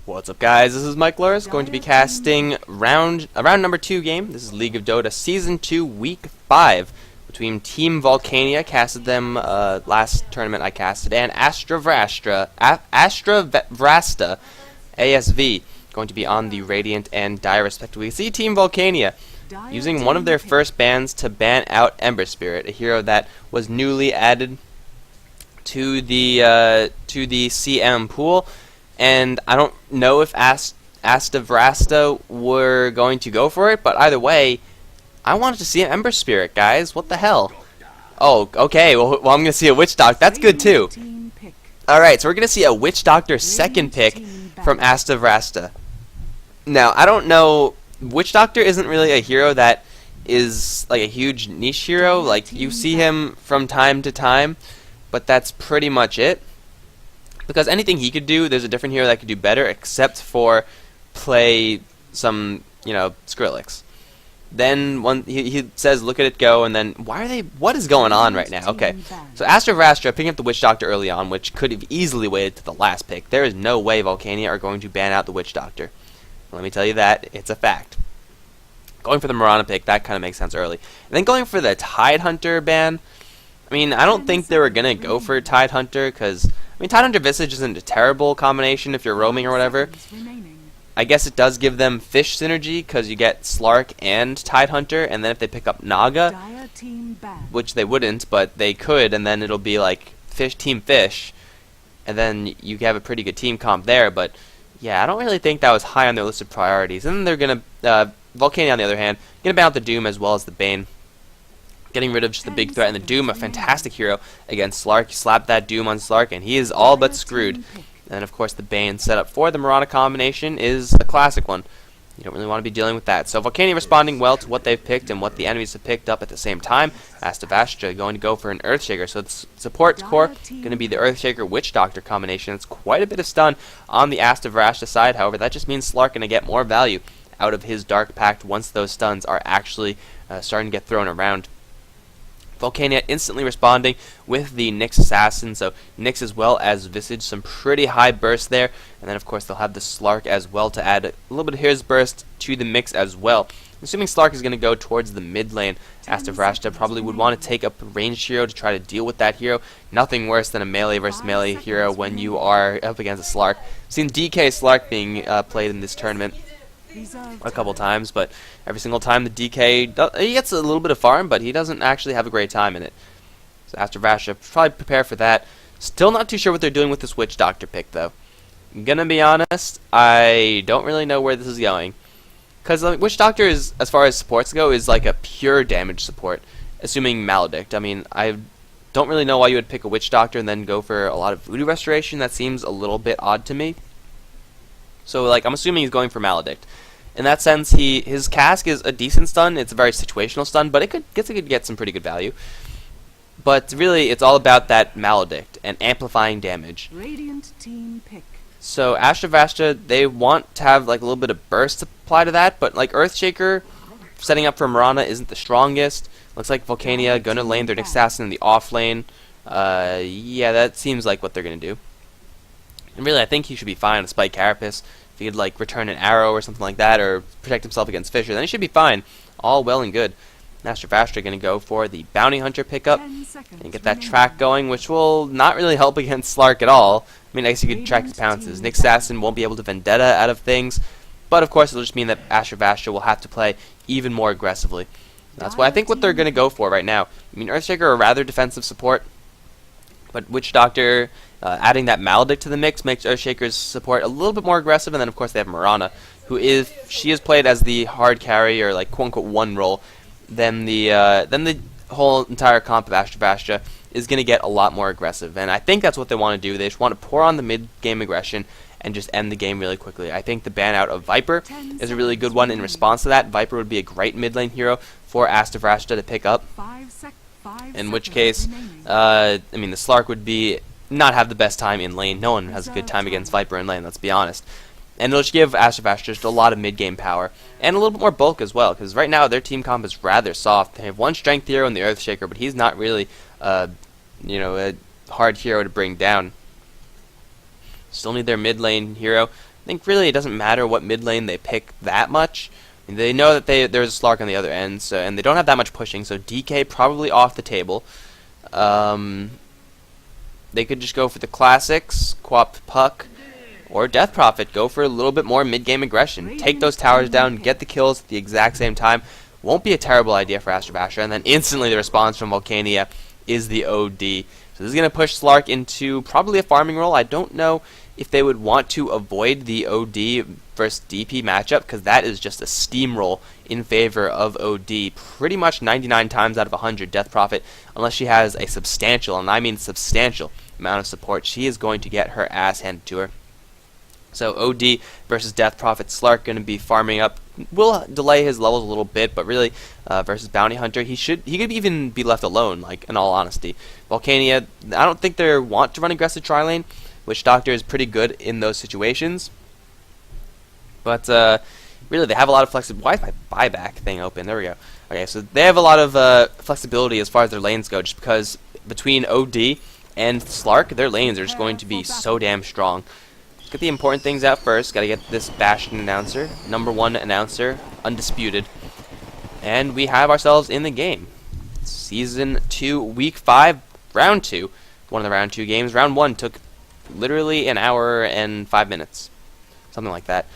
What's up, guys? This is Mike Loris, going to be casting round number 2 game. This is League of Dota Season 2, Week 5, between Team Volcania, casted them last tournament I casted, and Astra Vrasta ASV, going to be on the Radiant and Dire respectively. See Team Volcania using one of their first bans to ban out Ember Spirit, a hero that was newly added to the CM pool. And I don't know if Asta Vrasta were going to go for it, but either way, I wanted to see an Ember Spirit, guys. What the hell? Oh, okay. Well, I'm going to see a Witch Doctor. That's good, too. Alright, so we're going to see a Witch Doctor second pick from Asta Vrasta. Now, I don't know. Witch Doctor isn't really a hero that is like a huge niche hero. Like, you see him from time to time, but that's pretty much it. Because anything he could do, there's a different hero that could do better, except for play some, Skrillex. Then he says, look at it go, and then what is going on right now? Okay, so Astra Vrastra picking up the Witch Doctor early on, which could have easily waited to the last pick. There is no way Volcania are going to ban out the Witch Doctor. Let me tell you that, it's a fact. Going for the Mirana pick, that kind of makes sense early. And then going for the Tidehunter ban, I mean, I don't think they were going to go for Tidehunter, because Tidehunter Visage isn't a terrible combination if you're roaming or whatever. I guess it does give them fish synergy because you get Slark and Tidehunter, and then if they pick up Naga, which they wouldn't, but they could, and then it'll be like Team Fish, and then you have a pretty good team comp there. But yeah, I don't really think that was high on their list of priorities. And then they're gonna Volcania on the other hand, gonna ban out the Doom as well as the Bane. Getting rid of just the big threat, and the Doom, a fantastic hero against Slark. You slap that Doom on Slark, and he is all but screwed. And of course, the Bane setup for the Mirana combination is a classic one. You don't really want to be dealing with that. So Volcania responding well to what they've picked and what the enemies have picked up at the same time. Asta Vrastra going to go for an Earthshaker. So the support core going to be the Earthshaker Witch Doctor combination. It's quite a bit of stun on the Asta Vrastra side. However, that just means Slark going to get more value out of his Dark Pact once those stuns are actually starting to get thrown around. Volcania instantly responding with the Nyx Assassin, so Nyx as well as Visage, some pretty high burst there, and then of course they'll have the Slark as well to add a little bit of his burst to the mix as well. Assuming Slark is going to go towards the mid lane, Asta Vrastra probably would want to take up a ranged hero to try to deal with that hero. Nothing worse than a melee versus melee hero when you are up against a Slark. I've seen DK Slark being played in this tournament a couple times, but every single time the DK, he gets a little bit of farm, but he doesn't actually have a great time in it. So Astra Vrastra, probably prepare for that. Still not too sure what they're doing with this Witch Doctor pick, though. I'm gonna be honest, I don't really know where this is going. Because Witch Doctor, is, as far as supports go, is like a pure damage support, assuming Maledict. I mean, I don't really know why you would pick a Witch Doctor and then go for a lot of Voodoo Restoration. That seems a little bit odd to me. So, like, I'm assuming he's going for Maledict. In that sense, his cask is a decent stun. It's a very situational stun, but it could get some pretty good value. But really, it's all about that Maledict and amplifying damage. Radiant team pick. So Astra Vrastra, they want to have like a little bit of burst apply to that, but like Earthshaker, setting up for Mirana isn't the strongest. Looks like Volcania gonna lane their Nyx Assassin in the off lane. Yeah, that seems like what they're gonna do. And really, I think he should be fine with Spike Carapace. If he could like return an arrow or something like that, or protect himself against Fisher, then he should be fine. All well and good. Astra Vrastra going to go for the Bounty Hunter pickup and get that track going, which will not really help against Slark at all. I mean, I guess you could track his pounces. Nyx Assassin won't be able to Vendetta out of things, but of course it'll just mean that Astra Vrastra will have to play even more aggressively. That's what I think what they're going to go for right now. I mean, Earthshaker a rather defensive support, but Witch Doctor adding that Maledict to the mix makes Earthshaker's support a little bit more aggressive, and then of course they have Mirana, who is played as the hard carry or like quote unquote one role. Then the whole entire comp of Astra Vrastra is going to get a lot more aggressive, and I think that's what they want to do. They just want to pour on the mid-game aggression and just end the game really quickly. I think the ban out of Viper is a really good one in response to that. Viper would be a great mid-lane hero for Astra Vrastra to pick up, in which case, I mean, the Slark would not have the best time in lane. No one has a good time against Viper in lane, let's be honest. And it'll just give Astra Vrastra just a lot of mid-game power, and a little bit more bulk as well, because right now their team comp is rather soft. They have one strength hero in the Earthshaker, but he's not really, a hard hero to bring down. Still need their mid lane hero. think really it doesn't matter what mid lane they pick that much. I mean, they know that there's a Slark on the other end, so, and they don't have that much pushing, so DK probably off the table. They could just go for the classics, Quap Puck, or Death Prophet. Go for a little bit more mid-game aggression. Take those towers down, get the kills at the exact same time. Won't be a terrible idea for Astro Basher. And then instantly the response from Volcania is the OD. So this is going to push Slark into probably a farming role. I don't know if they would want to avoid the OD versus DP matchup, because that is just a steamroll in favor of OD. Pretty much 99 times out of 100, Death Prophet, unless she has a substantial, and I mean substantial, amount of support, she is going to get her ass handed to her. So OD versus Death Prophet, Slark going to be farming up. Will delay his levels a little bit, but really versus Bounty Hunter, he could even be left alone. Like, in all honesty, Volcania, I don't think they want to run aggressive tri lane. Witch Doctor is pretty good in those situations, but really they have a lot of flexibility. Why is my buyback thing open? There we go. Okay, so they have a lot of flexibility as far as their lanes go, just because between OD and Slark, their lanes are just going to be so damn strong. Let's get the important things out first. Got to get this Bastion announcer, #1 announcer, undisputed, and we have ourselves in the game. Season 2, Week 5, Round 2. One of the Round 2 games. Round 1 took literally an hour and 5 minutes, something like that.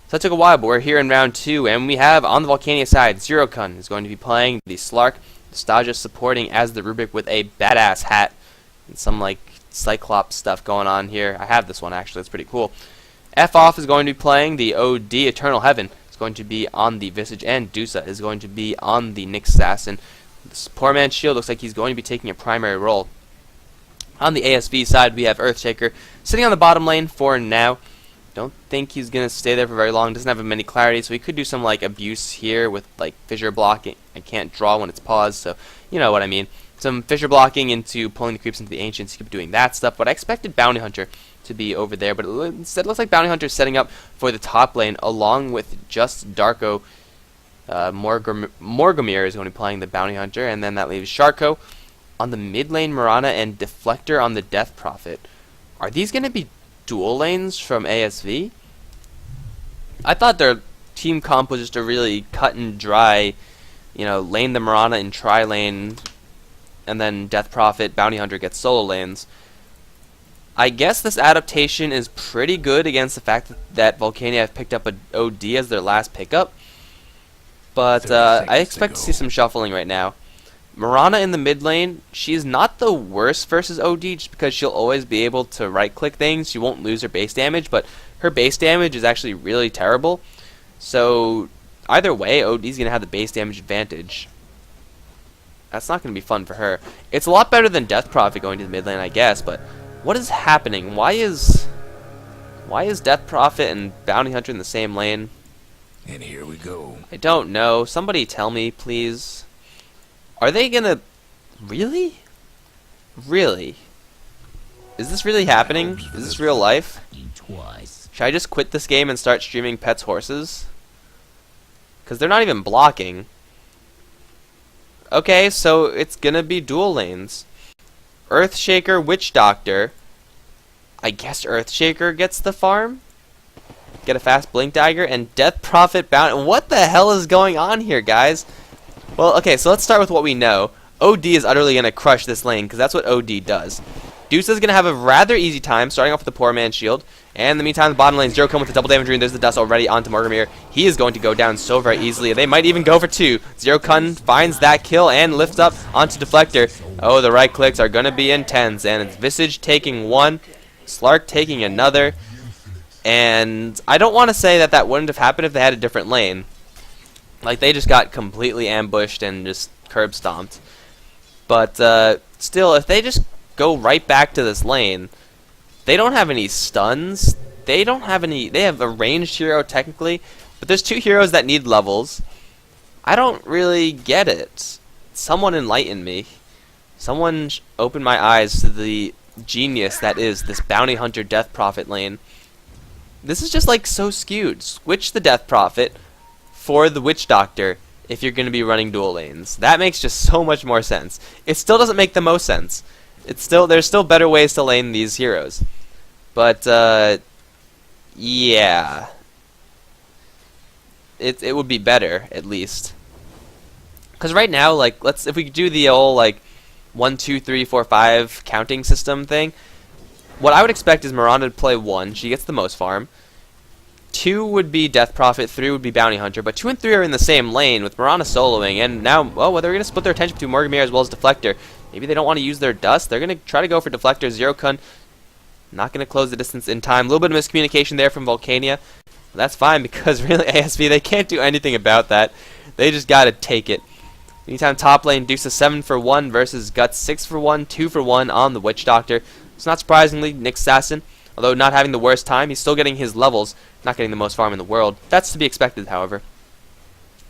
So that took a while, but we're here in Round 2, and we have on the Volcania side, Zerokun is going to be playing the Slark, Staja supporting as the Rubik with a badass hat and some like Cyclops stuff going on here. I have this one actually, it's pretty cool. F-Off is going to be playing the OD Eternal Heaven. It's going to be on the Visage, and Dusa is going to be on the Nyx Assassin. This poor man's shield looks like he's going to be taking a primary role. On the ASV side, we have Earthshaker sitting on the bottom lane for now. Don't think he's going to stay there for very long. Doesn't have many clarity, so he could do some like abuse here with like fissure blocking. I can't draw when it's paused, so you know what I mean. Some fissure blocking into pulling the creeps into the Ancients. He could be doing that stuff, but I expected Bounty Hunter to be over there. But instead, it looks like Bounty Hunter is setting up for the top lane along with just Darko. Morgomir is going to be playing the Bounty Hunter, and then that leaves Sharko on the mid lane, Mirana, and Deflector on the Death Prophet. Are these going to be dual lanes from ASV? I thought their team comp was just a really cut and dry, you know, lane the Mirana in tri-lane, and then Death Prophet, Bounty Hunter gets solo lanes. I guess this adaptation is pretty good against the fact that Volcania have picked up a OD as their last pickup, but I expect to see some shuffling right now. Mirana in the mid lane, she's not the worst versus OD just because she'll always be able to right click things. She won't lose her base damage, but her base damage is actually really terrible. So either way, OD's going to have the base damage advantage. That's not going to be fun for her. It's a lot better than Death Prophet going to the mid lane, I guess, but what is happening? Why is Death Prophet and Bounty Hunter in the same lane? And here we go. I don't know. Somebody tell me, please. Are they gonna... Really? Really? Is this really happening? Is this real life? Should I just quit this game and start streaming Pets Horses? Because they're not even blocking. Okay, so it's gonna be dual lanes. Earthshaker, Witch Doctor. I guess Earthshaker gets the farm? Get a fast Blink Dagger, and Death Prophet Bounty... What the hell is going on here, guys? Well, okay, so let's start with what we know. OD is utterly going to crush this lane, because that's what OD does. Deuce is going to have a rather easy time, starting off with the Poor Man's Shield. And in the meantime, the bottom lane, Zerokun with the double damage rune. There's the dust already onto Morgomir. He is going to go down so very easily. They might even go for 2. Zerokun finds that kill and lifts up onto Deflector. Oh, the right clicks are going to be intense. And it's Visage taking 1, Slark taking another. And I don't want to say that that wouldn't have happened if they had a different lane. Like, they just got completely ambushed and just curb stomped. But still, if they just go right back to this lane, they don't have any stuns. They don't have any... They have a ranged hero, technically. But there's 2 heroes that need levels. I don't really get it. Someone enlighten me. Someone open my eyes to the genius that is this Bounty Hunter Death Prophet lane. This is just, like, so skewed. Switch the Death Prophet for the Witch Doctor if you're going to be running dual lanes. That makes just so much more sense. It still doesn't make the most sense. There's still better ways to lane these heroes. But Yeah. It would be better, at least. Because right now, like, if we do the old, like, 1, 2, 3, 4, 5 counting system thing, what I would expect is Miranda to play 1. She gets the most farm. 2 would be Death Prophet, 3 would be Bounty Hunter, but 2 and 3 are in the same lane with Miranda soloing, and now, well, they're going to split their attention between Morgan as well as Deflector. Maybe they don't want to use their Dust. They're going to try to go for Deflector. Zero Kun not going to close the distance in time. A little bit of miscommunication there from Volcania. But that's fine because really ASV, they can't do anything about that. They just got to take it. Anytime top lane, Deuce is 7 for 1 versus Guts 6 for 1, 2 for 1 on the Witch Doctor. So not surprisingly, Nick Assassin, although not having the worst time, he's still getting his levels, not getting the most farm in the world. That's to be expected, however.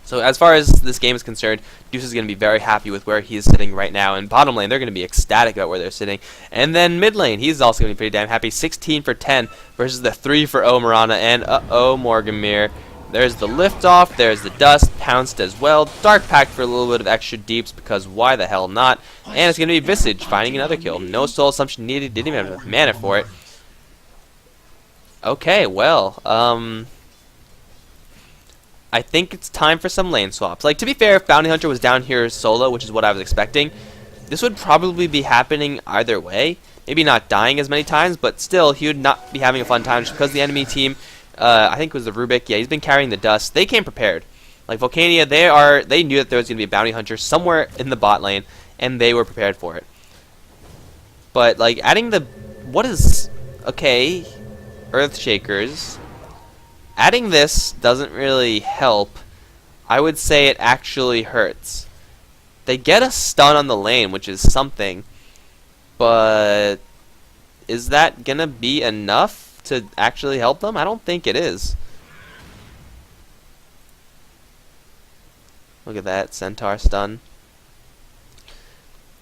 So as far as this game is concerned, Deuce is going to be very happy with where he is sitting right now. And bottom lane, they're going to be ecstatic about where they're sitting. And then mid lane, he's also going to be pretty damn happy. 16 for 10 versus the 3 for O Marana. And uh-oh, Morgamir. There's the lift off, there's the dust, pounced as well. Dark Pact for a little bit of extra deeps because why the hell not? And it's going to be Visage finding another kill. No soul assumption needed, didn't even have enough mana for it. Okay, well, I think it's time for some lane swaps. Like, to be fair, if Bounty Hunter was down here solo, which is what I was expecting, this would probably be happening either way. Maybe not dying as many times, but still, he would not be having a fun time just because the enemy team, I think it was the Rubik, yeah, he's been carrying the dust. They came prepared. Like, Volcania, they knew that there was going to be a Bounty Hunter somewhere in the bot lane, and they were prepared for it. But, like, adding the... Okay, Earthshakers... Adding this doesn't really help. I would say it actually hurts. They get a stun on the lane, which is something. But is that going to be enough to actually help them? I don't think it is. Look at that, Centaur stun.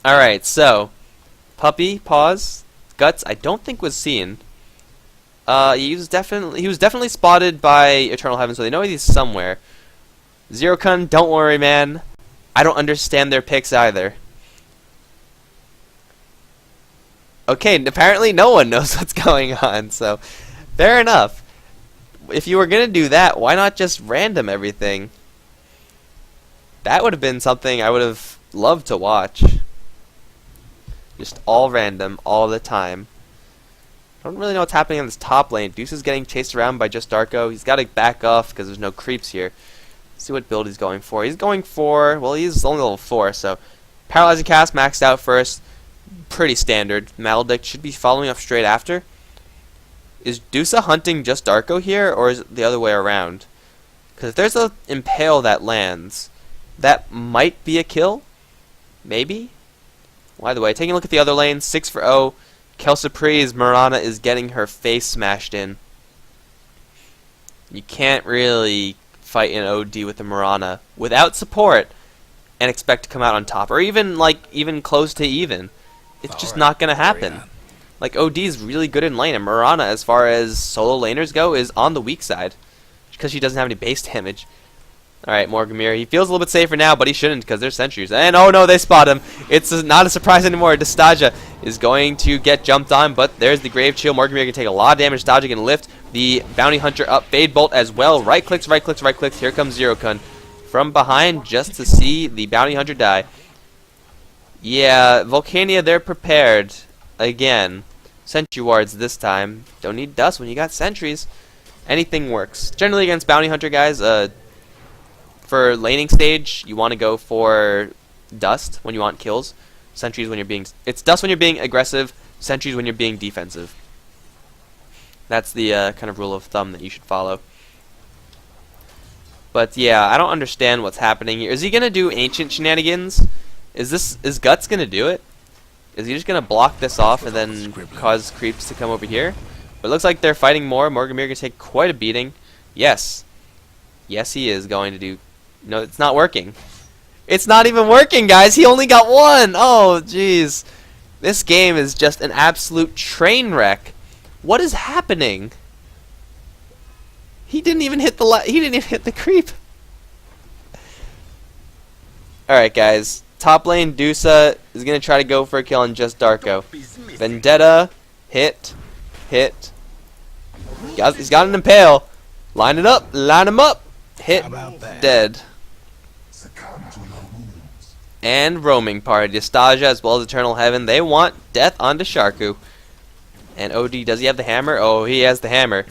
Alright, so Puppy, pause. Guts, I don't think was seen. He was definitely spotted by Eternal Heaven, so they know he's somewhere. Zero Kun, don't worry, man. I don't understand their picks either. Okay, apparently no one knows what's going on, so fair enough. If you were gonna do that, why not just random everything? That would have been something I would have loved to watch. Just all random, all the time. I don't really know what's happening on this top lane. Deuce is getting chased around by just Darko. He's got to back off because there's no creeps here. Let's see what build he's going for. He's going for, well, he's only level 4, so Paralyzing Cast maxed out first. Pretty standard. Maledict should be following up straight after. Is Deuce hunting just Darko here, or is it the other way around? Because if there's a Impale that lands, that might be a kill. Maybe? Well, either way, taking a look at the other lane, 6 for O. Kelsapri's Marana is getting her face smashed in. You can't really fight an OD with a Marana without support and expect to come out on top, or even close to even. It's just not gonna happen. Like, OD is really good in lane, and Marana, as far as solo laners go, is on the weak side because she doesn't have any base damage. Alright, Morgamir. He feels a little bit safer now, but he shouldn't because there's sentries. And oh no, they spot him. It's not a surprise anymore. Distaja is going to get jumped on, but there's the Grave Chill. Morgamir can take a lot of damage. Distaja can lift the Bounty Hunter up. Fade Bolt as well. Right clicks, right clicks, right clicks. Here comes Zero Kun from behind just to see the Bounty Hunter die. Yeah, Volcania, they're prepared. Again. Sentry wards this time. Don't need dust when you got sentries. Anything works. Generally against Bounty Hunter guys, for laning stage, you want to go for dust when you want kills. Sentries when you're being... It's dust when you're being aggressive, sentries when you're being defensive. That's the kind of rule of thumb that you should follow. But yeah, I don't understand what's happening here. Is he going to do ancient shenanigans? Is Guts going to do it? Is he just going to block this off and then cause creeps to come over here? But it looks like they're fighting more. Morgamir can take quite a beating. Yes. Yes, he is going to do... No, it's not working. It's not even working, guys. He only got 1. Oh, jeez. This game is just an absolute train wreck. What is happening? He didn't even hit the creep. All right, guys. Top lane Dusa is gonna try to go for a kill on just Darko. Vendetta, hit. He's got an impale. Line it up. Line him up. Hit. Dead. And roaming party. Yastaja as well as Eternal Heaven. They want death onto Sharku. And OD, does he have the hammer? Oh, he has the hammer.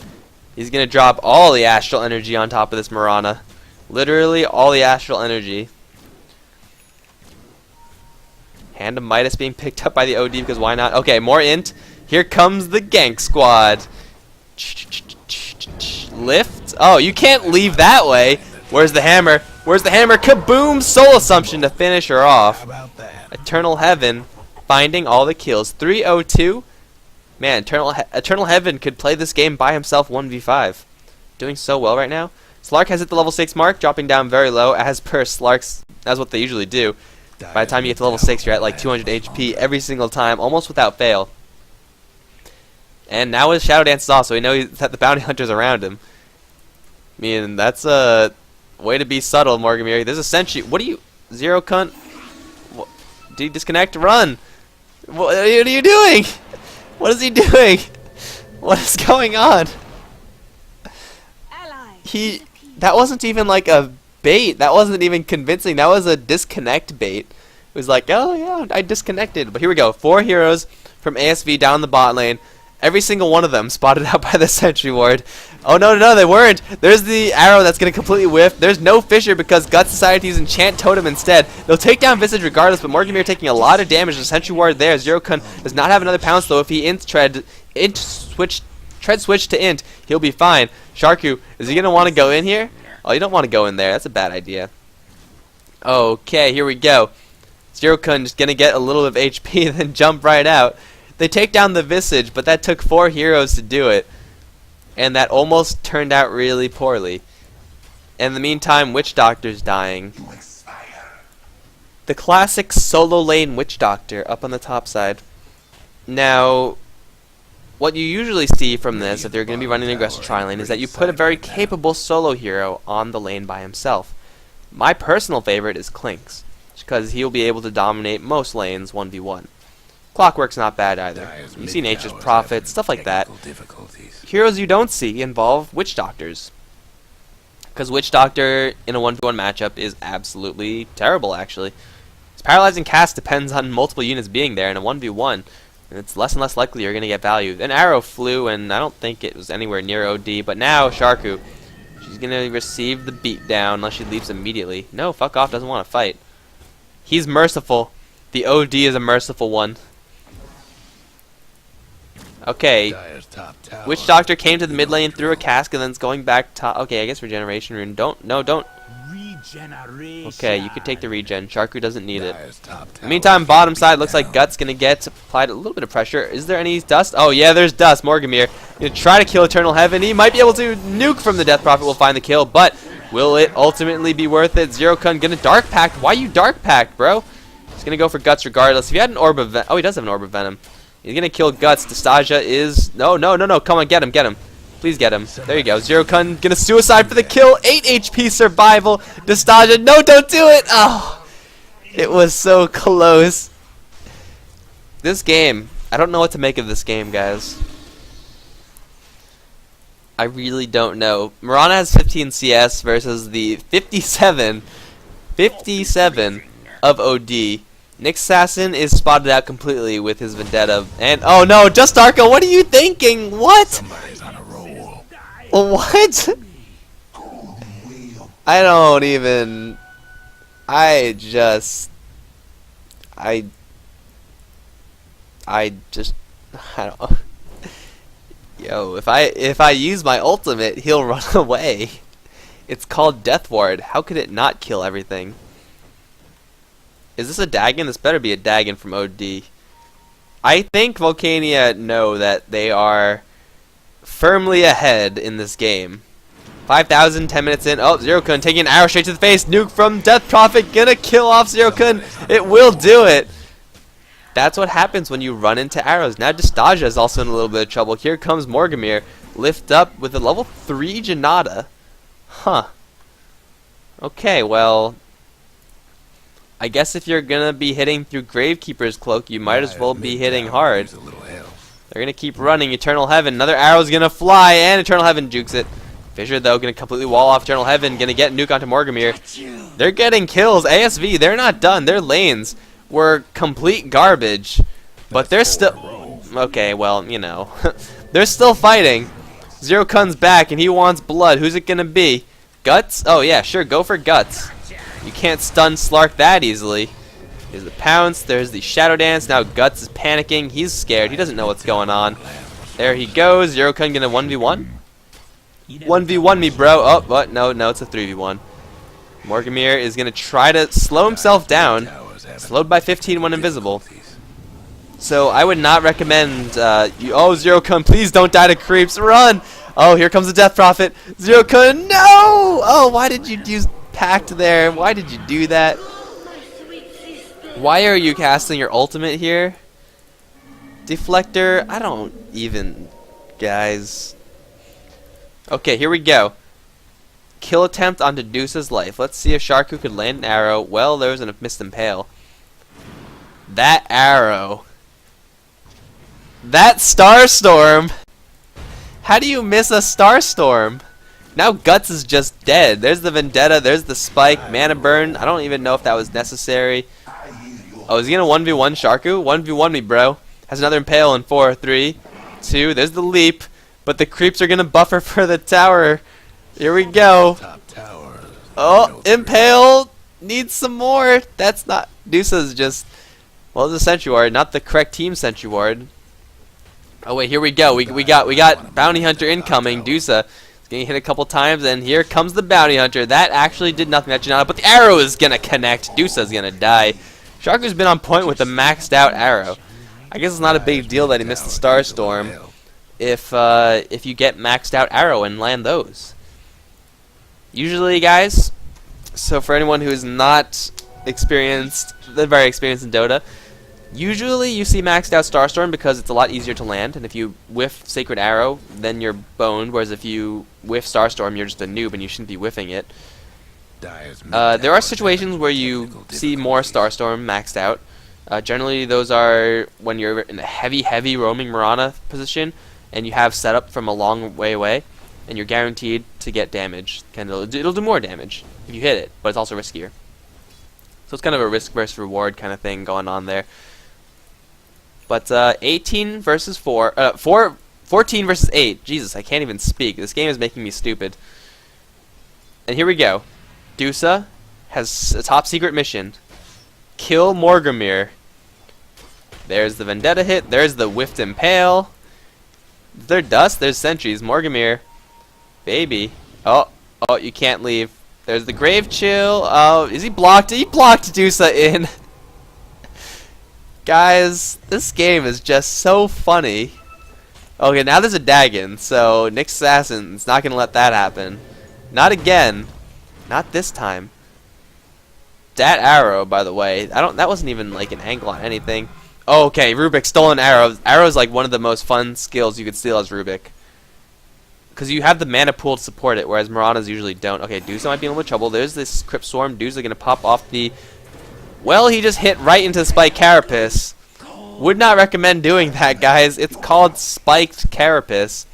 He's going to drop all the astral energy on top of this Mirana. Literally all the astral energy. Hand of Midas being picked up by the OD because why not? Okay, more int. Here comes the gank squad. Lift. Oh, you can't leave that way. Where's the hammer? Where's the hammer? Kaboom! Soul Assumption to finish her off. Eternal Heaven finding all the kills. 302. Man, Eternal Heaven could play this game by himself 1v5. Doing so well right now. Slark has hit the level 6 mark, dropping down very low as per Slark's. That's what they usually do. By the time you get to level 6, you're at like 200 HP every single time, almost without fail. And now his Shadow Dance is off, so we know that the bounty hunter's around him. I mean, that's a way to be subtle, Morgamir. There's a sentry. What are you... Zero cunt? What, did he disconnect? Run! What are you doing? What is he doing? What is going on? That wasn't even like a bait. That wasn't even convincing. That was a disconnect bait. It was like, oh yeah, I disconnected. But here we go. 4 heroes from ASV down the bot lane. Every single one of them spotted out by the sentry ward. Oh no, they weren't. There's the arrow that's going to completely whiff. There's no Fissure because Guts decided to use Enchant Totem instead. They'll take down Visage regardless, but Morgamir taking a lot of damage. The sentry ward there. Zero-Kun does not have another pounce though. If he tread switch to int, he'll be fine. Sharku, is he going to want to go in here? Oh, you don't want to go in there. That's a bad idea. Okay, here we go. Zero-Kun just going to get a little bit of HP and then jump right out. They take down the Visage, but that took 4 heroes to do it. And that almost turned out really poorly. In the meantime, Witch Doctor's dying. The classic solo lane Witch Doctor up on the top side. Now, what you usually see from this, if you're going to be running an aggressive tri-lane, is that you put a very capable solo hero on the lane by himself. My personal favorite is Clinks, because he'll be able to dominate most lanes 1v1. Clockwork's not bad either. You see Nature's Prophet, stuff like that. Heroes you don't see involve Witch Doctors. Because Witch Doctor in a 1v1 matchup is absolutely terrible, actually. His paralyzing cast depends on multiple units being there in a 1v1. And it's less and less likely you're going to get value. An arrow flew, and I don't think it was anywhere near OD. But now, Sharku, she's going to receive the beatdown unless she leaves immediately. No, fuck off, doesn't want to fight. He's merciful. The OD is a merciful one. Okay, Witch Doctor came to the mid lane, threw a cask, and then it's going back top. Okay, I guess regeneration rune. Don't. Okay, you could take the regen. Sharku doesn't need it. In the meantime, bottom side looks like Guts gonna get applied a little bit of pressure. Is there any dust? Oh yeah, there's dust. Morgamir gonna try to kill Eternal Heaven. He might be able to nuke from the Death Prophet. Will find the kill, but will it ultimately be worth it? Zero-Kun gonna Dark Pact. Why you Dark Pact, bro? He's gonna go for Guts regardless. If he had an Orb of Venom, oh, he does have an Orb of Venom. He's gonna kill Guts. Yastaja is no. Come on, get him. Please get him. There you go. Zero-Kun gonna suicide for the kill. 8 HP survival. Yastaja, no, don't do it. Oh, it was so close. This game, I don't know what to make of this game, guys. I really don't know. Mirana has 15 CS versus the 57 of OD. Nick Assassin is spotted out completely with his vendetta, and oh no, Just Arco, what are you thinking? What? Somebody's on a roll. What? I don't even. I don't. Yo, if I use my ultimate, he'll run away. It's called Death Ward. How could it not kill everything? Is this a Dagon? This better be a Dagon from OD. I think Volcania know that they are firmly ahead in this game. 5,000, 10 minutes in. Oh, Zero-Kun taking an arrow straight to the face. Nuke from Death Prophet. Gonna kill off Zero-Kun. It will do it. That's what happens when you run into arrows. Now Yastaja is also in a little bit of trouble. Here comes Morgamir. Lift up with a level 3 Janata. Huh. Okay, well, I guess if you're gonna be hitting through Gravekeeper's Cloak, you might as well be hitting hard. They're going to keep running. Eternal Heaven. Another arrow's going to fly, and Eternal Heaven jukes it. Fissure, though, going to completely wall off Eternal Heaven. Going to get nuke onto Morgamir. They're getting kills. ASV, they're not done. Their lanes were complete garbage. But they're still... Okay, well, you know. They're still fighting. Zero Kun's back, and he wants blood. Who's it going to be? Guts? Oh, yeah, sure. Go for Guts. You can't stun Slark that easily. There's the Pounce. There's the Shadow Dance. Now Guts is panicking. He's scared. He doesn't know what's going on. There he goes. Zero Kun gonna 1v1? 1v1 me, bro. Oh, what? No, it's a 3v1. Morgamir is gonna try to slow himself down. Slowed by 15 when invisible. So I would not recommend oh, Zero Kun, please don't die to creeps. Run! Oh, here comes the Death Prophet. Zero Kun, no! Oh, why did you use Pact there? Why did you do that? Why are you casting your ultimate here? Deflector? I don't even... Guys. Okay, here we go. Kill attempt onto Deuce's life. Let's see if Sharku could land an arrow. Well, there was a missed impale. That arrow. That Starstorm! How do you miss a Starstorm? Now Guts is just dead. There's the Vendetta, there's the Spike, Mana Burn. I don't even know if that was necessary. Oh, is he gonna 1v1 Sharku? 1v1 me, bro. Has another impale in 4, 3, 2. There's the leap. But the creeps are gonna buffer for the tower. Here we go. Oh, impale needs some more. That's not... Dusa's just... Well, it's a Sentry Ward, not the correct team Sentry Ward. Oh wait, here we go. We got Bounty Hunter incoming. Dusa is getting hit a couple times, and here comes the Bounty Hunter. That actually did nothing. That Janata, but the arrow is gonna connect. Dusa's gonna die. Sharku's been on point with a maxed out arrow. I guess it's not a big deal that he missed the Starstorm if you get maxed out arrow and land those. Usually, guys, so for anyone who is not experienced, very experienced in Dota, usually you see maxed out Starstorm because it's a lot easier to land, and if you whiff Sacred Arrow, then you're boned, whereas if you whiff Starstorm, you're just a noob and you shouldn't be whiffing it. There are situations where you see more Starstorm maxed out. Generally, those are when you're in a heavy roaming Mirana position, and you have setup from a long way away, and you're guaranteed to get damage. It'll do more damage if you hit it, but it's also riskier. So it's kind of a risk versus reward kind of thing going on there. But 18 versus 14 versus 8. Jesus, I can't even speak. This game is making me stupid. And here we go. Dusa has a top secret mission. Kill Morgamir. There's the Vendetta hit. There's the Whiffed Impale. There's Dust. There's Sentries. Morgamir. Baby. Oh, you can't leave. There's the Grave Chill. Oh, is he blocked? He blocked Dusa in. Guys, this game is just so funny. Okay, now there's a Dagon, so Nick Assassin's not gonna let that happen. Not again. Not this time. That arrow, by the way, that wasn't even like an angle on anything. Oh, okay, Rubik stolen arrow. Arrow is like one of the most fun skills you could steal as Rubik, because you have the mana pool to support it, whereas Miranas usually don't. Okay, Dusa might be in a little bit of trouble. There's this Crypt Swarm. Dusa gonna pop off the... Well, he just hit right into the Spike Carapace. Would not recommend doing that, guys. It's called Spiked Carapace.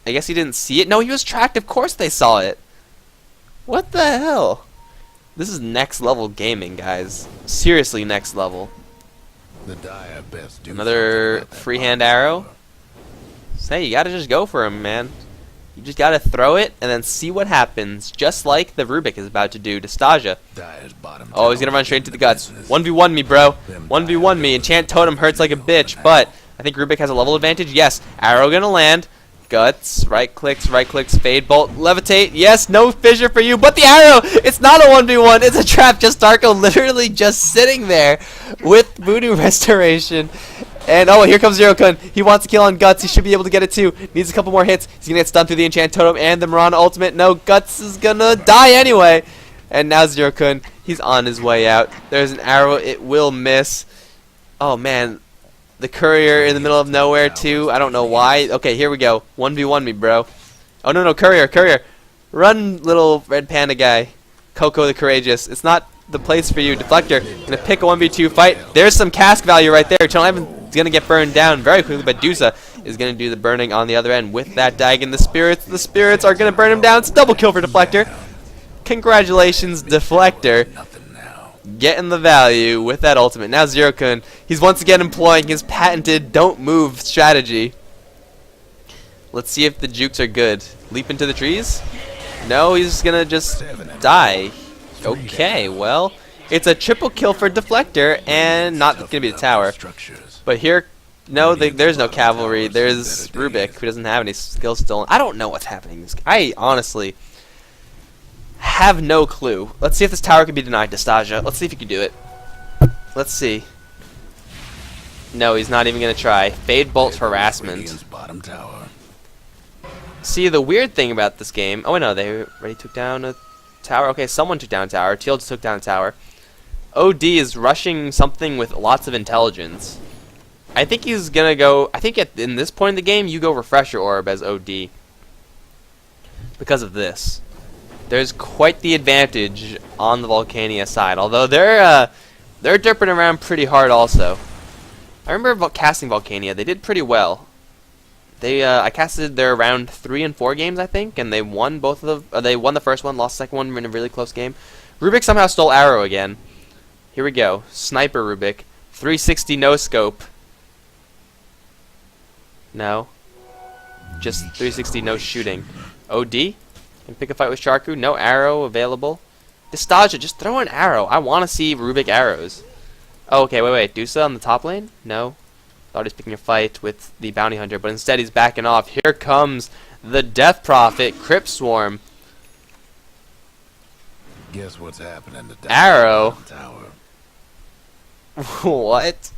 I guess he didn't see it. No, he was tracked. Of course they saw it. What the hell? This is next level gaming, guys. Seriously next level. Another freehand arrow. Say, you gotta just go for him, man. You just gotta throw it and then see what happens, just like the Rubik is about to do to Stasia. Oh, he's gonna run straight into the guts. 1v1 me, bro. 1v1 me. Enchant Totem hurts like a bitch, but I think Rubik has a level advantage. Yes, arrow gonna land. Guts, right clicks, Fade Bolt, Levitate. Yes, no fissure for you, but the arrow! It's not a 1v1, it's a trap. Just Darko literally just sitting there with Voodoo Restoration. And oh, here comes Zero Kun. He wants to kill on Guts. He should be able to get it too. Needs a couple more hits. He's gonna get stunned through the Enchant Totem and the Mirana ultimate. No, Guts is gonna die anyway. And now Zero Kun, he's on his way out. There's an arrow. It will miss. Oh man, the Courier in the middle of nowhere too. I don't know why. Okay, here we go. 1v1 me, bro. Oh no, Courier. Run, little red panda guy. Coco the Courageous. It's not the place for you. Deflector gonna pick a 1v2 fight. There's some cask value right there. Channel Ivan's gonna get burned down very quickly, but Dusa is gonna do the burning on the other end with that Dagon. The spirits are gonna burn him down. It's a double kill for Deflector. Congratulations, Deflector. Getting the value with that ultimate. Now Zero-kun, he's once again employing his patented don't move strategy. Let's see if the jukes are good. Leap into the trees? No, he's gonna just die. Okay, well, it's a triple kill for Deflector, and not gonna be the tower. But here, no, there's no cavalry. There's Rubik, who doesn't have any skills still. I don't know what's happening. I honestly have no clue. Let's see if this tower can be denied to Stasia. Let's see if he can do it. Let's see. No, he's not even gonna try. Fade Bolt harassment. Bottom tower. See, the weird thing about this game... Oh, no, they already took down a tower. Okay, someone took down a tower. Teal just took down a tower. OD is rushing something with lots of intelligence. I think he's going to go... I think in this point in the game, you go Refresher Orb as OD. Because of this. There's quite the advantage on the Volcania side. Although they're derping around pretty hard also. I remember casting Volcania. They did pretty well. I casted their round 3 and 4 games, I think, and they won both of them. They won the first one, lost the second one in a really close game. Rubik somehow stole arrow again. Here we go. Sniper Rubik. 360 no scope. No. Just 360 no shooting. OD? Can pick a fight with Sharku. No arrow available. Distaja, just throw an arrow. I want to see Rubik arrows. Oh, okay, wait. Dusa on the top lane? No. Thought he's picking a fight with the bounty hunter, but instead he's backing off. Here comes the Death Prophet, Crypt Swarm. Guess what's happening to Arrow. Tower. What?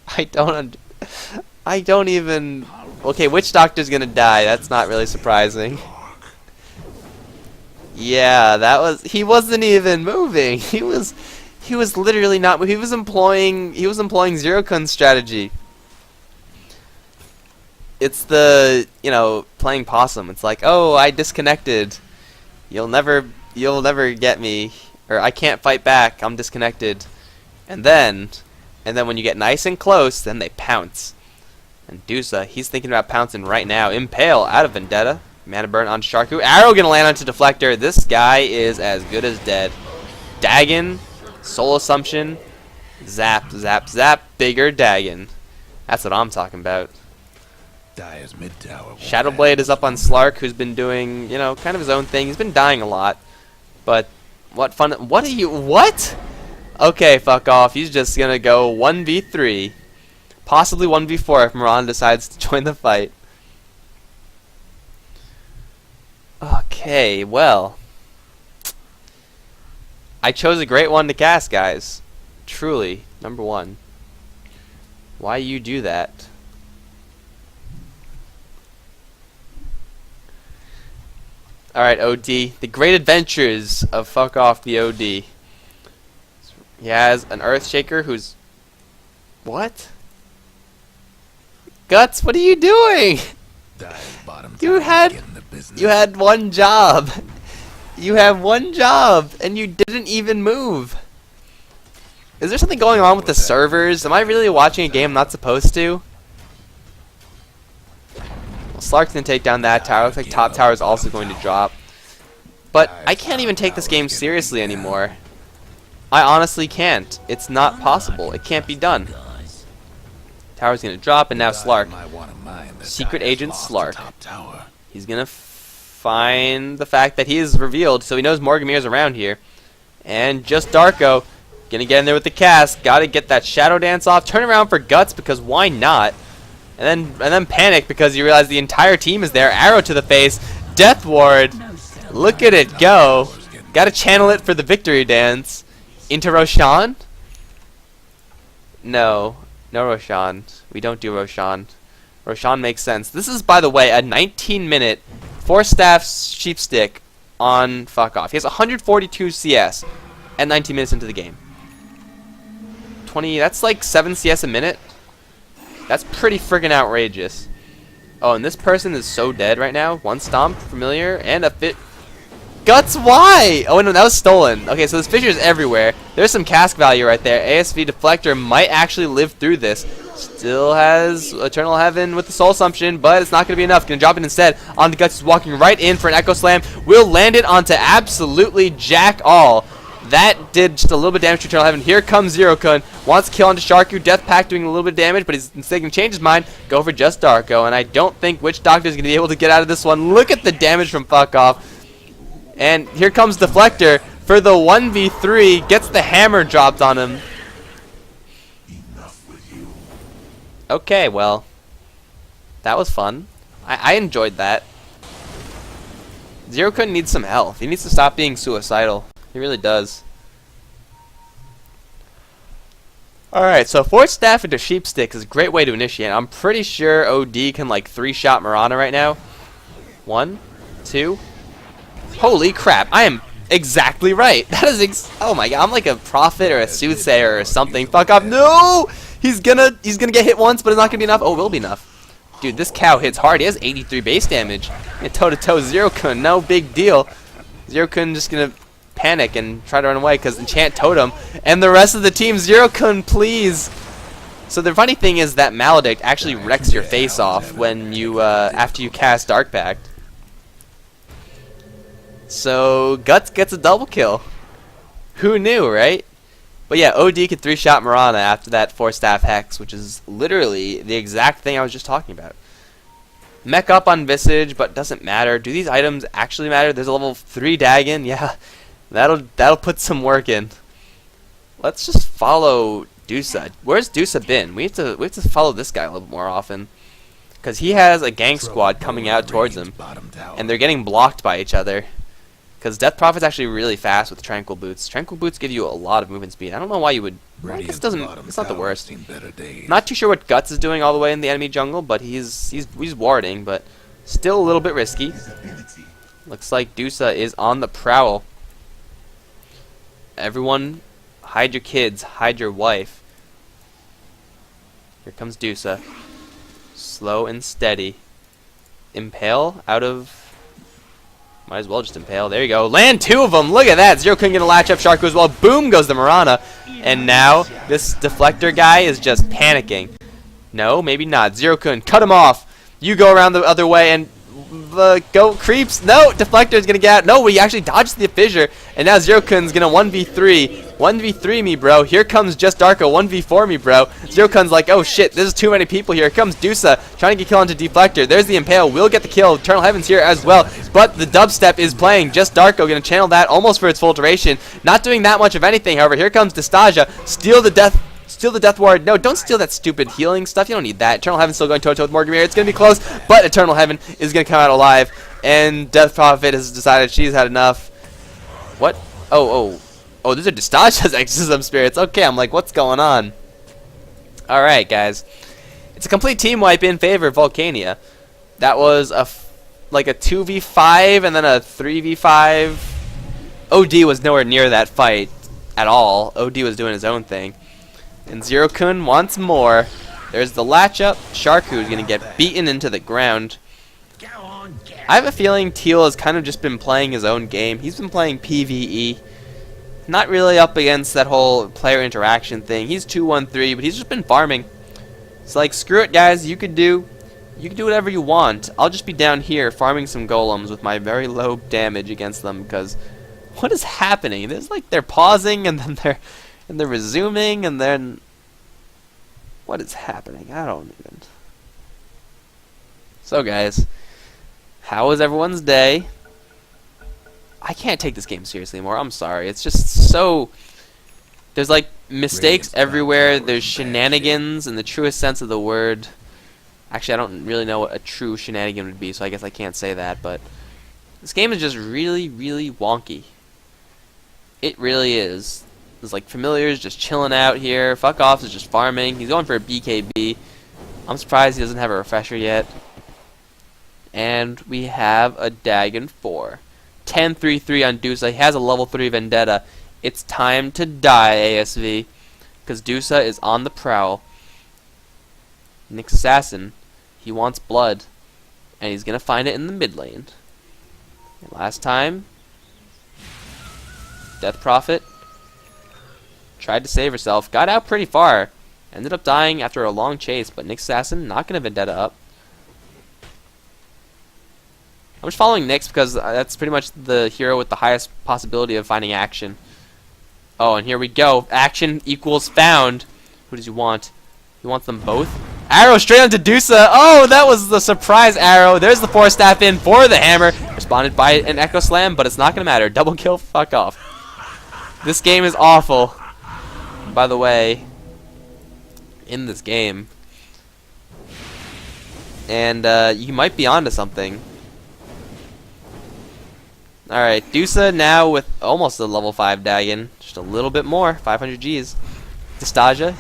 I don't even. Okay, Witch Doctor's gonna die. That's not really surprising. Yeah, he wasn't even moving. He was literally not. He was employing Zero-kun's strategy. It's the playing possum. It's like, oh, I disconnected. You'll never get me, or I can't fight back. I'm disconnected. And then when you get nice and close, then they pounce. And Dusa, he's thinking about pouncing right now. Impale out of Vendetta. Mana burn on Sharku. Arrow gonna land onto Deflector. This guy is as good as dead. Dagon. Soul Assumption, zap, zap, zap, bigger Dagon. That's what I'm talking about. Shadowblade is up on Slark, who's been doing, kind of his own thing. He's been dying a lot. But, what fun... What? Okay, fuck off. He's just gonna go 1v3. Possibly 1v4 if Moran decides to join the fight. Okay, well... I chose a great one to cast, guys. Truly, number 1. Why you do that? Alright, OD. The Great Adventures of Fuck Off the OD. He has an Earthshaker who's... What? Guts, what are you doing? You had one job. You have one job, and you didn't even move. Is there something going on with the servers? Am I really watching a game I'm not supposed to? Well, Slark's going to take down that tower. Looks like top tower is also going to drop. But I can't even take this game seriously anymore. I honestly can't. It's not possible. It can't be done. Tower's going to drop, and now Slark. Secret Agent Slark. He's going to find the fact that he is revealed, so he knows Morgamir's around here. And just Darko, gonna get in there with the cast. Gotta get that Shadow Dance off. Turn around for Guts, because why not? And then panic because you realize the entire team is there. Arrow to the face. Death Ward. Look at it go. Gotta channel it for the victory dance. Into Roshan? No. No Roshan. We don't do Roshan. Roshan makes sense. This is, by the way, a 19-minute 4-staff sheep stick on Fuck Off. He has 142 CS at 19 minutes into the game. 20, that's like 7 CS a minute. That's pretty friggin' outrageous. Oh, and this person is so dead right now. One stomp, familiar, and a fit. Guts, why? Oh, no, that was stolen. Okay, so this fissure is everywhere. There's some cask value right there. ASV Deflector might actually live through this. Still has Eternal Heaven with the Soul Assumption, but it's not going to be enough. Going to drop it instead onto Guts, who's walking right in for an Echo Slam. Will land it onto absolutely jack all. That did just a little bit of damage to Eternal Heaven. Here comes Zero Kun. Wants to kill onto Sharku. Death Pact doing a little bit of damage, but he's instead going to change his mind. Go for just Darko, and I don't think Witch Doctor is going to be able to get out of this one. Look at the damage from Fuck Off. And here comes Deflector for the 1v3. Gets the hammer dropped on him. Okay, well, that was fun. I enjoyed that. Zero Kun needs some health. He needs to stop being suicidal. He really does. Alright, so Force Staff into Sheep Stick is a great way to initiate. I'm pretty sure OD can like 3-shot Mirana right now. 1, 2. Holy crap, I am exactly right. That is oh my god, I'm like a prophet or a soothsayer or something. Fuck off. No! He's gonna get hit once, but it's not gonna be enough. Oh, it will be enough. Dude, this cow hits hard. He has 83 base damage. Toe-to-toe Zero Kun, no big deal. Zero Kun just gonna panic and try to run away because Enchant Totem. And the rest of the team, Zero Kun, please. So the funny thing is that Maledict actually wrecks your face off when you after you cast Dark Pact. So Guts gets a double kill. Who knew, right? But yeah, OD could 3-shot Mirana after that 4-staff Hex, which is literally the exact thing I was just talking about. Mech up on Visage, but doesn't matter. Do these items actually matter? There's a level 3 Dagon. Yeah, that'll put some work in. Let's just follow Dusa. Where's Dusa been? We have to follow this guy a little bit more often, because he has a gang squad coming out towards him, and they're getting blocked by each other. Because Death Prophet's actually really fast with Tranquil Boots. Tranquil Boots give you a lot of movement speed. I don't know why you would. I guess it's not the worst. Not too sure what Guts is doing all the way in the enemy jungle, but he's warding, but still a little bit risky. Looks like Dusa is on the prowl. Everyone, hide your kids, hide your wife. Here comes Dusa. Slow and steady. Impale out of. Might as well just impale. There you go. Land 2 of them. Look at that. Zero couldn't get a latch up. Shark as well. Boom goes the Mirana. And now this Deflector guy is just panicking. No, maybe not. Zero couldn't. Cut him off. You go around the other way and go creeps. No, Deflector is going to get out. No, he actually dodged the fissure. And now Zero Kun's going to 1v3. 1v3 me, bro. Here comes Just Darko. 1v4 me, bro. Zero Kun's like, oh shit, there's too many people here. Here comes Dusa trying to get kill onto Deflector. There's the Impale. Will get the kill. Eternal Heaven's here as well. But the dubstep is playing. Just Darko going to channel that almost for its full duration. Not doing that much of anything. However, here comes Distasia. Steal the death ward. No, don't steal that stupid healing stuff. You don't need that. Eternal Heaven's still going toe-to-toe with Morgamir. It's going to be close, but Eternal Heaven is going to come out alive. And Death Prophet has decided she's had enough. What? Oh, these are Distasia's exorcism spirits. Okay, I'm like, what's going on? Alright, guys. It's a complete team wipe in favor of Volcania. That was like a 2v5 and then a 3v5. OD was nowhere near that fight at all. OD was doing his own thing. And Zero Kun wants more. There's the latch up. Sharku is going to get beaten into the ground. I have a feeling Teal has kind of just been playing his own game. He's been playing PvE. Not really up against that whole player interaction thing. He's 2-1-3, but he's just been farming. It's like, screw it, guys. You can do whatever you want. I'll just be down here farming some golems with my very low damage against them, because what is happening? There's like they're pausing and then they're resuming, and then what is happening? I don't even. So guys, how was everyone's day? I can't take this game seriously anymore. I'm sorry. It's just so. There's like mistakes everywhere. There's shenanigans in the truest sense of the word. Actually, I don't really know what a true shenanigan would be, so I guess I can't say that. But this game is just really, really wonky. It really is. There's like familiars just chilling out here. Fuck off is just farming. He's going for a BKB. I'm surprised he doesn't have a refresher yet. And we have a Dagon 4. 10-3-3 on Dusa. He has a level 3 Vendetta. It's time to die, ASV. Because Dusa is on the prowl. Nyx Assassin. He wants blood. And he's going to find it in the mid lane. And last time, Death Prophet tried to save herself, got out pretty far, ended up dying after a long chase, but Nyx Assassin not gonna Vendetta up. I'm just following Nyx because that's pretty much the hero with the highest possibility of finding action. Oh, and here we go. Action equals found. Who does he want? He wants them both. Arrow straight onto Dusa. Oh, that was the surprise arrow. There's the Force Staff in for the hammer. Responded by an Echo Slam, but it's not going to matter. Double kill, fuck off. This game is awful. By the way, in this game. And you might be onto something. Alright, Dusa now with almost a level 5 Dagon. Just a little bit more. 500 Gs. Distasia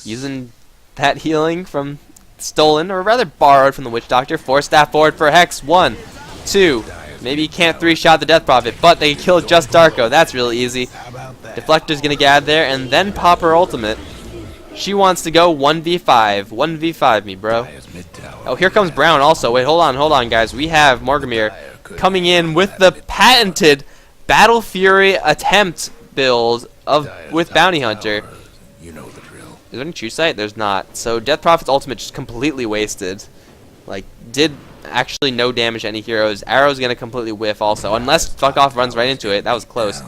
using that healing from stolen, or rather borrowed from the Witch Doctor. Force Staff forward for Hex. 1, 2. Maybe he can't 3-shot the Death Prophet, but they kill just Darko. That's really easy. Deflector's gonna get out there and then pop her ultimate. She wants to go 1v5. 1v5 me, bro. Oh, here comes Brown also. Wait, hold on, guys. We have Morgamir coming in with the patented Battle Fury attempt build with Bounty Hunter. You know the drill. Is there any true sight? There's not. So Death Prophet's ultimate just completely wasted. Like, did actually no damage to any heroes. Arrow's gonna completely whiff also, unless Fuck Off runs right into it. That was close.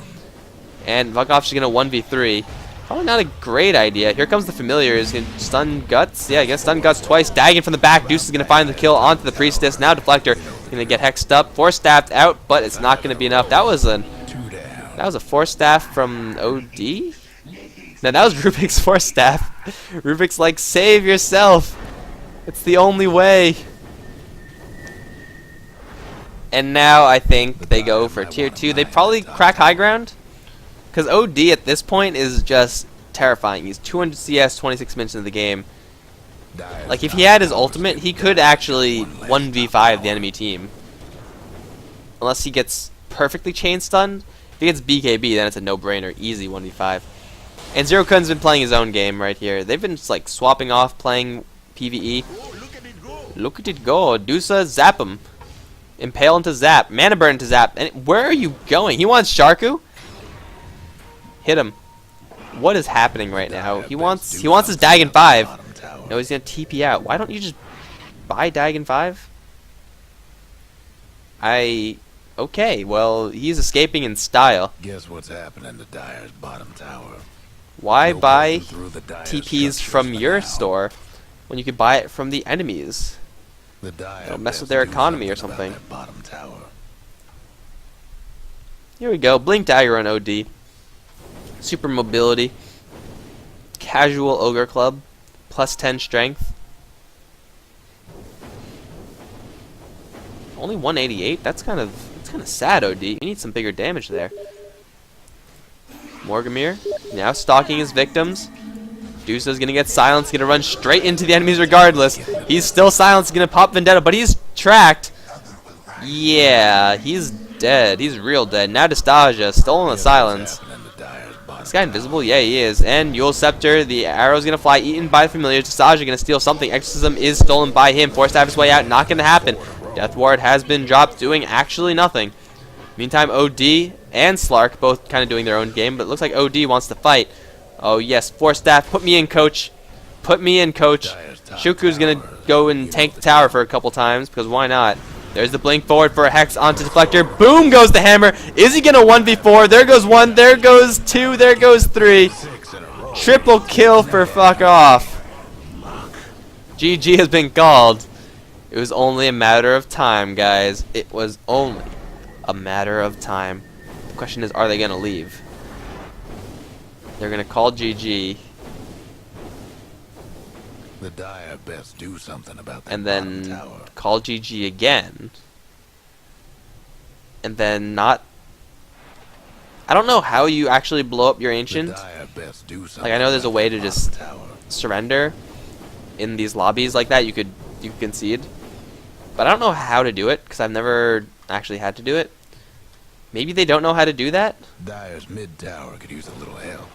And Fuck Off's gonna 1v3. Probably not a great idea. Here comes the Familiar. Is gonna stun Guts. Yeah, gonna stun Guts twice. Dagon from the back. Deuce is gonna find the kill onto the Priestess. Now Deflector gonna get hexed up. Force Staffed out, but it's not gonna be enough. That was a Force Staff from OD. No, that was Rubik's Force Staff. Rubik's like, save yourself. It's the only way. And now I think they go for tier 2. They probably crack high ground. Because OD at this point is just terrifying. He's 200 CS, 26 minutes into the game. Like, if he had his ultimate, he could actually 1v5 the enemy team. Unless he gets perfectly chain stunned. If he gets BKB, then it's a no-brainer. Easy 1v5. And Zero Kun's been playing his own game right here. They've been just, like, swapping off, playing PvE. Look at it go. Dusa, zap him. Impale into zap. Mana burn into zap. And where are you going? He wants Sharku? Hit him. What is happening right now? He wants his Dagon 5. No, he's gonna TP out. Why don't you just buy Dagon 5? Okay, well, he's escaping in style. Guess what's happening to Dyer's bottom tower? Why buy TPs from your store when you could buy it from the enemies? It'll mess with their economy or something. Here we go. Blink Dagger on OD. Super mobility. Casual Ogre Club. Plus 10 strength. Only 188? That's kind of sad, OD. You need some bigger damage there. Morgamir now stalking his victims. Dusa's gonna get silenced, gonna run straight into the enemies regardless. He's still silenced, gonna pop Vendetta, but he's tracked. Yeah, he's dead. He's real dead. Now Distasia, stolen the silence. This guy invisible? Yeah, he is. And Yule Scepter, the arrow's gonna fly, eaten by the Familiar. Distasia gonna steal something. Exorcism is stolen by him. Forced to have his way out, not gonna happen. Death Ward has been dropped, doing actually nothing. Meantime, OD and Slark both kind of doing their own game, but it looks like OD wants to fight. Oh yes, Force Staff, put me in, coach. Put me in, coach. Shuku's gonna go and tank the tower for a couple times, because why not? There's the blink forward for a Hex onto Deflector. Boom goes the hammer. Is he gonna 1v4? There goes 1, there goes 2, there goes 3. Triple kill for Fuck Off. GG has been called. It was only a matter of time, guys. It was only a matter of time. The question is, are they gonna leave? They're gonna call GG. The Dyer best do something about that And then tower. call GG again. And then not... I don't know how you actually blow up your Ancient. Like, I know there's a way to just surrender in these lobbies like that. You could concede. But I don't know how to do it, because I've never actually had to do it. Maybe they don't know how to do that? Dyer's mid tower could use a little help.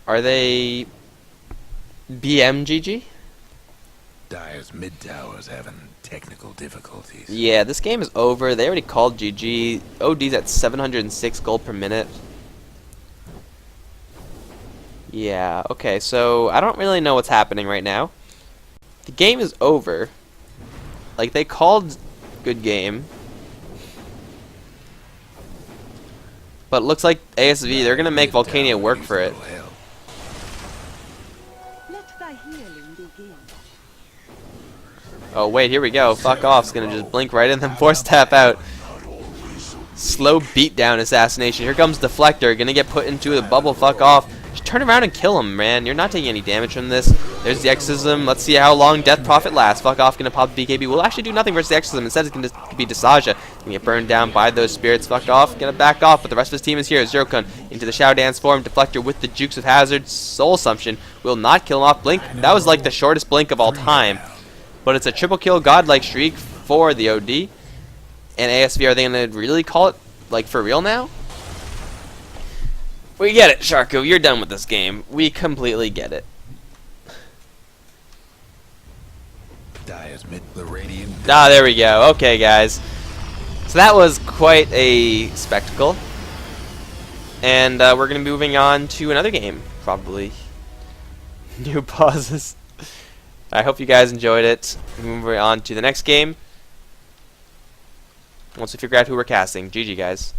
Are they BMGG? Dire's mid tower's having technical difficulties. Yeah, this game is over. They already called GG. OD's at 706 gold per minute. Yeah, okay, so I don't really know what's happening right now. The game is over. Like, they called good game. But it looks like ASV, they're gonna make Volcania work for it. Oh wait, here we go. Fuck off. It's gonna just blink right in them, force tap out. Slow beatdown assassination. Here comes Deflector, gonna get put into the bubble. Fuck off. Just turn around and kill him, man. You're not taking any damage from this. There's the Exorcism. Let's see how long Death Prophet lasts. Fuck off, gonna pop BKB. We'll actually do nothing versus the Exorcism. Instead, it's gonna be Desaja. Gonna get burned down by those spirits. Fuck off, gonna back off, but the rest of his team is here. Zerokun into the Shadow Dance form. Deflector with the Jukes of Hazard. Soul Assumption will not kill him off. Blink. That was like the shortest blink of all time. But it's a triple kill godlike streak for the OD. And ASV, are they going to really call it, like, for real now? We get it, Sharko. You're done with this game. We completely get it. Ah, there we go. Okay, guys. So that was quite a spectacle. And we're going to be moving on to another game, probably. New pauses. I hope you guys enjoyed it. Moving on to the next game. Once we figure out who we're casting. GG, guys.